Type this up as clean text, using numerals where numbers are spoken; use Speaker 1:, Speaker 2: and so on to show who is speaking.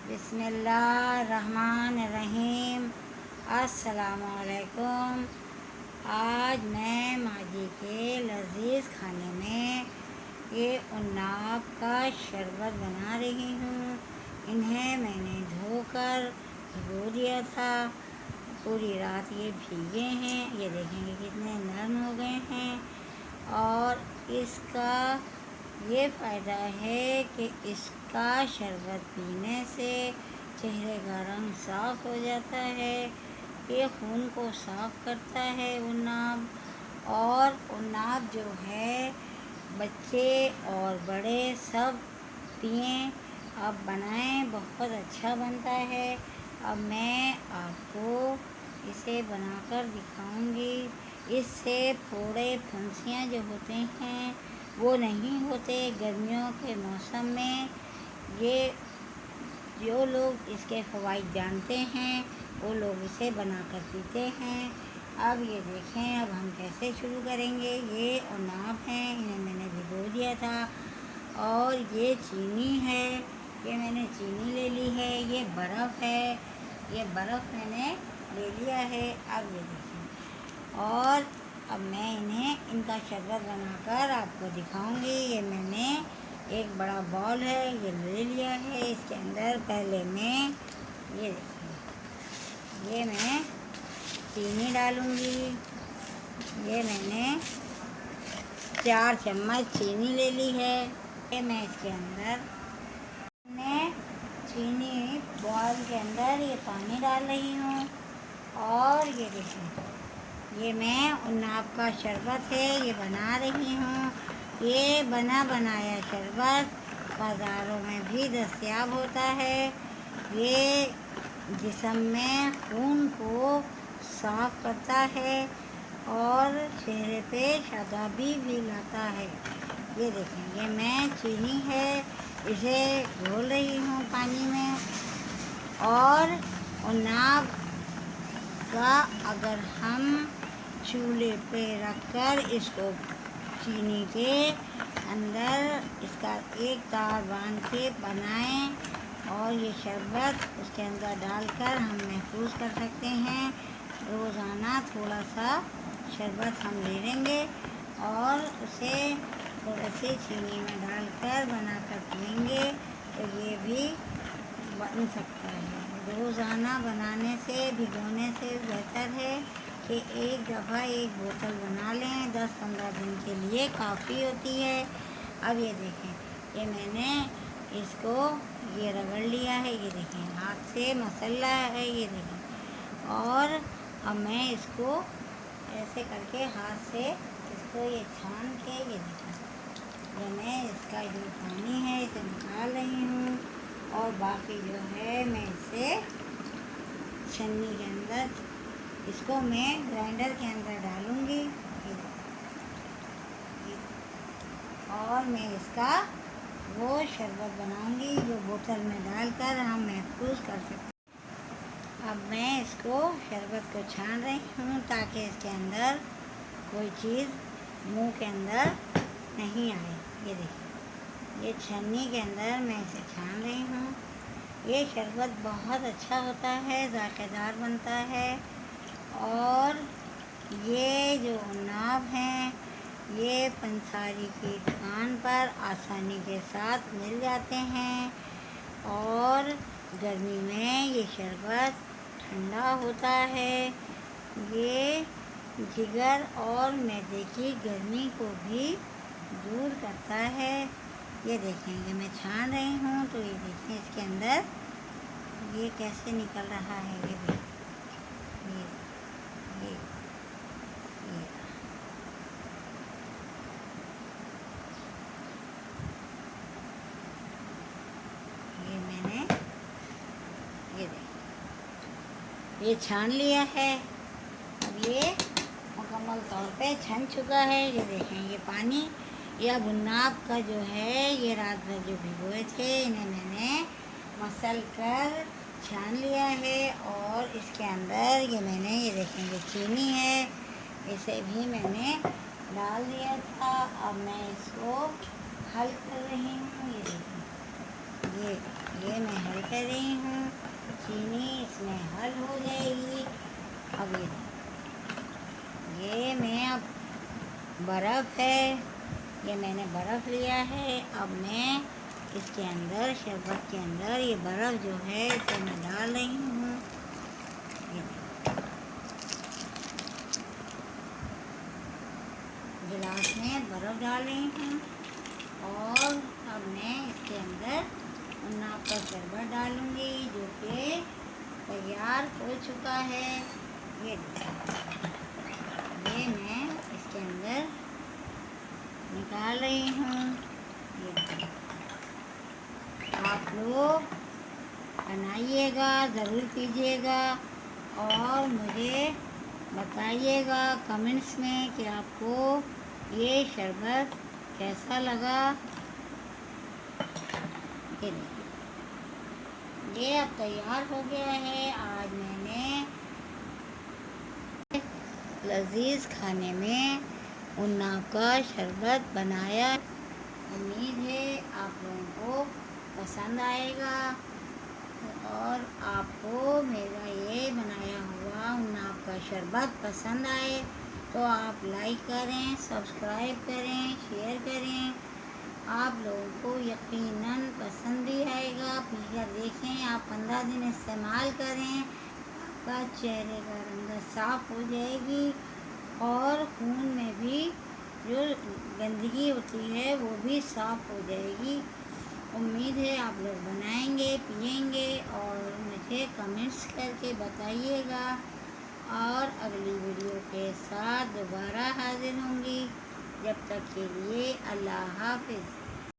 Speaker 1: बिस्मिल्लाहिर्रहमानिर्रहीम। अस्सलामुअलैकुम। आज मैं माजी के लजीज़ खाने में ये उन्नाब का शरबत बना रही हूँ। इन्हें मैंने धोकर भिगो दिया था। पूरी रात ये भीगे हैं। ये देखेंगे कितने नरम हो गए हैं। और इसका ये फ़ायदा है कि इसका शरबत पीने से चेहरे का रंग साफ़ हो जाता है। ये खून को साफ़ करता है उन्नाब। और उन्नाब जो है बच्चे और बड़े सब पिएं। अब बनाएं, बहुत अच्छा बनता है। अब मैं आपको इसे बनाकर दिखाऊंगी। इससे फोड़े फुंसियाँ जो होते हैं वो नहीं होते। गर्मियों के मौसम में ये जो लोग इसके फ़वाइद जानते हैं वो लोग इसे बनाकर पीते हैं। अब ये देखें, अब हम कैसे शुरू करेंगे। ये उन्नाब हैं, इन्हें मैंने भिगो दिया था। और ये चीनी है, ये मैंने चीनी ले ली है। ये बर्फ़ है, ये बर्फ़ मैंने ले लिया है। अब ये देखें, और अब मैं इन्हें इनका शरबत बनाकर आपको दिखाऊंगी। ये मैंने एक बड़ा बॉल है, ये ले लिया है। इसके अंदर पहले मैं ये देखिए, ये मैं चीनी डालूंगी। ये मैंने 4 चम्मच चीनी ले ली है। ये मैं इसके अंदर चीनी बॉल के अंदर ये पानी डाल रही हूँ। और ये देखिए, ये मैं उन्नाब का शरबत है ये बना रही हूँ। ये बना बनाया शरबत बाज़ारों में भी दस्तयाब होता है। ये जिस्म में खून को साफ़ करता है और चेहरे पे शादाबी भी लाता है। ये देखें, ये मैं चीनी है इसे घोल रही हूँ पानी में। और उन्नाब का अगर हम चूल्हे पे रखकर इसको चीनी के अंदर इसका एक तार बांध के बनाएं और ये शरबत उसके अंदर डालकर हम महफूज कर सकते हैं। रोज़ाना थोड़ा सा शरबत हम ले लेंगे और उसे थोड़े से चीनी में डालकर बनाकर पिएंगे तो ये भी बन सकता है। रोज़ाना बनाने से, भिगोने से बेहतर है कि एक दफ़ा एक बोतल बना लें। 10-15 दिन के लिए काफ़ी होती है। अब ये देखें, ये मैंने इसको ये रगड़ लिया है। ये देखें, हाथ से मसला है। ये देखें, और अब मैं इसको ऐसे करके हाथ से इसको ये छान के ये देखें, ये मैं इसका जो पानी है इसे निकाल रही हूँ। और बाकी जो है मैं इसे छन्नी के अंदर इसको मैं ग्राइंडर के अंदर डालूँगी। और मैं इसका वो शरबत बनाऊँगी जो बोतल में डालकर हम महफूज कर सकते। अब मैं इसको शरबत को छान रही हूँ ताकि इसके अंदर कोई चीज़ मुंह के अंदर नहीं आए। ये देखिए, ये छन्नी के अंदर मैं इसे छान रही हूँ। ये शरबत बहुत अच्छा होता है, ज़ायक़ेदार बनता है। और ये जो उन्नाब हैं ये पंसारी की दुकान पर आसानी के साथ मिल जाते हैं। और गर्मी में ये शरबत ठंडा होता है। ये जिगर और मैदे की गर्मी को भी दूर करता है। ये देखेंगे, मैं छान रही हूँ तो ये देखें इसके अंदर ये कैसे निकल रहा है। ये देखें, ये ये ये ये मैंने ये देखें, ये छान लिया है। अब ये मुकम्मल तौर पे छन चुका है। ये देखें, ये पानी, ये अब उन्नाब का जो है ये रात भर जो भिगोए थे इन्हें मैंने मसल कर छान लिया है। और इसके अंदर ये मैंने ये देखेंगे चीनी है, इसे भी मैंने डाल दिया था। अब मैं इसको हल कर रही हूँ। ये देखें, ये मैं हल कर रही हूँ। चीनी इसमें हल हो जाएगी। अब ये मैं अब बर्फ़ है, ये मैंने बर्फ़ लिया है। अब मैं इसके अंदर, शरबत के अंदर ये बर्फ़ जो है इसे मैं डाल रही हूँ। गिलास में बर्फ़ डाल रही हूँ और अब मैं इसके अंदर उन्नाब का शरबत डालूँगी जो कि तैयार हो चुका है। ये मैं इसके अंदर निकाल रही हूँ। ये आप लोग बनाइएगा, ज़रूर पीजिएगा और मुझे बताइएगा कमेंट्स में कि आपको ये शरबत कैसा लगा। ये अब तैयार हो गया है। आज मैंने लजीज खाने में उन्नाब का शरबत बनाया। उम्मीद है आप लोगों को पसंद आएगा और आपको मेरा ये बनाया हुआ उन्नाब का शरबत पसंद आए तो आप लाइक करें, सब्सक्राइब करें, शेयर करें। आप लोगों को यकीनन पसंद ही आएगा। पीकर देखें, आप 15 दिन इस्तेमाल करें, आपका चेहरे का रंग साफ हो जाएगी और खून में भी जो गंदगी होती है वो भी साफ हो जाएगी। उम्मीद है आप लोग बनाएंगे, पिएंगे और मुझे कमेंट्स करके बताइएगा। और अगली वीडियो के साथ दोबारा हाजिर होंगी। जब तक के लिए अल्लाह हाफ़िज़।